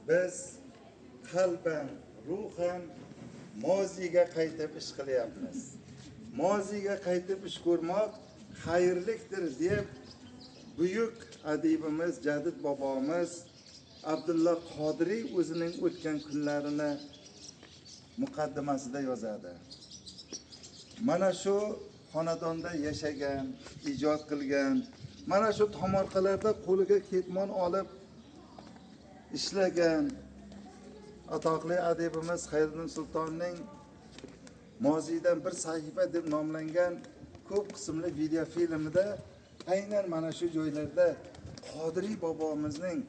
biz qalban, ruhan moziga qaytib ish qilyapmiz. Moziga qaytib ish ko'rmoq xayrlikdir deb buyuk adibimiz, jadid bobomiz Abdulla Qodiriy o'zining o'tgan kunlarini muqaddimasida yozadi. Mana shu xonadonda yashagan, ijod qilgan, mana shu tomorqalarda qo'liga ketmon olib ishlagan atoqli adibimiz Xayriddin Sultonning Moziydan bir sahifa deb nomlangan ko'p qismli video filmida aynan mana shu joylarda Qodiriy bobomizning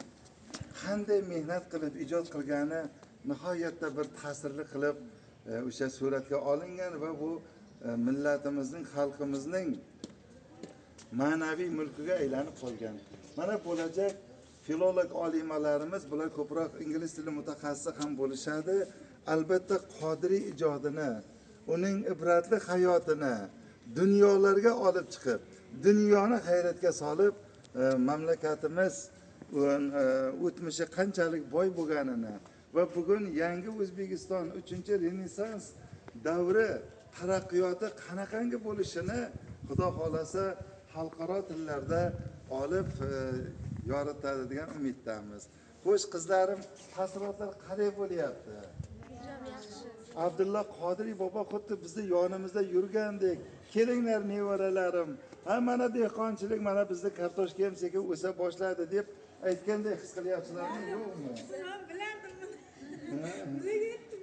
qanday mehnat qilib ijod qilgani nihoyatda bir ta'sirli qilib o'sha suratga olingan va bu millatimizning, xalqimizning ma'naviy mulkiga aylanib qolgan. Mana bo'lajak filolog olimalarimiz, bular ko'proq ingliz tili mutaxassisi ham bo'lishadi. Albatta Qodiriy ijodini, uning ibratli hayotini dunyolarga olib chiqib, dunyoni hayratga solib, mamlakatimiz o'tmishi qanchalik boy bo'lganini va bugun yangi O'zbekiston 3-renessans davri taraqqiyoti qanaqangi bo'lishini Xudo xolasa xalqaro tillarda olib yoritadi degan umiddamiz. Xo'sh qizlarim, taassurotlar qanday bo'lyapti? Abdulla Qodiriy bobo xuddi bizni yonimizda yurgandek. Kelinglar nevaralarim. Ha mana dehqonchilik, mana bizda kartoshka ham sekin o'sa boshladi deb aytgandek his qilyapsizlarmi, yo'qmi? Bilardim.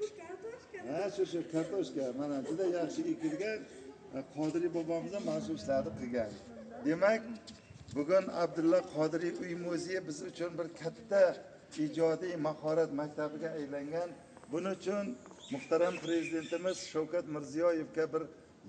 Bu kartoshka. Ha, shu kartoshka mana juda yaxshi ekilgan. Qodiriy bobomizdan mana shu ishlarni qilgan. Demak, bugun Abdulla Qodiriy uy muzeyi biz uchun bir katta ijodiy mahorat maktabiga aylangan. Buning uchun muhtaram prezidentimiz Shavkat Mirziyoyevga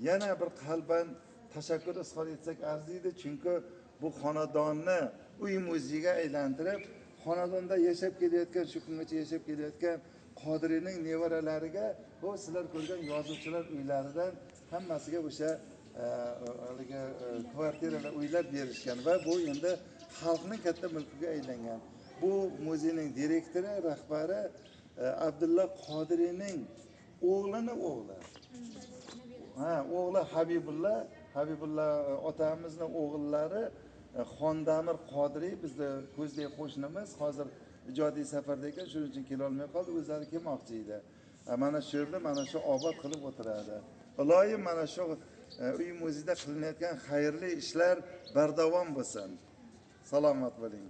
yana bir qalban tashakkur izhor etsak arziydi, chunki bu xonadonni uy muzeyiga aylantirib, xonadonda yashab kelayotgan, shu kungacha yashab kelayotgan Qodiriyning nevaralariga, bu sizlar ko'rgan yozuvchilar uylaridan hammasiga o'sha haligi kvartiralar, uylar berishgan va bu endi xalqning katta mulkiga aylangan. Bu muzeyning direktori, rahbari Abdulla Qodiriyning o'g'li. O'g'li Habibulla otamizning o'g'illari Xondamir Qodiriy bizda ko'zdagi qo'shnimiz, hozir ijodiy safarda ekan, shuning uchun kela olmay qoldi, o'zlari kelmoqchi edi. Mana shu yerda mana shu obod qilib o'tiradi. Iloyim mana shu uy muzeyida qilinayotgan xayrli ishlar bardavom bo'lsin. Salomat bo'ling.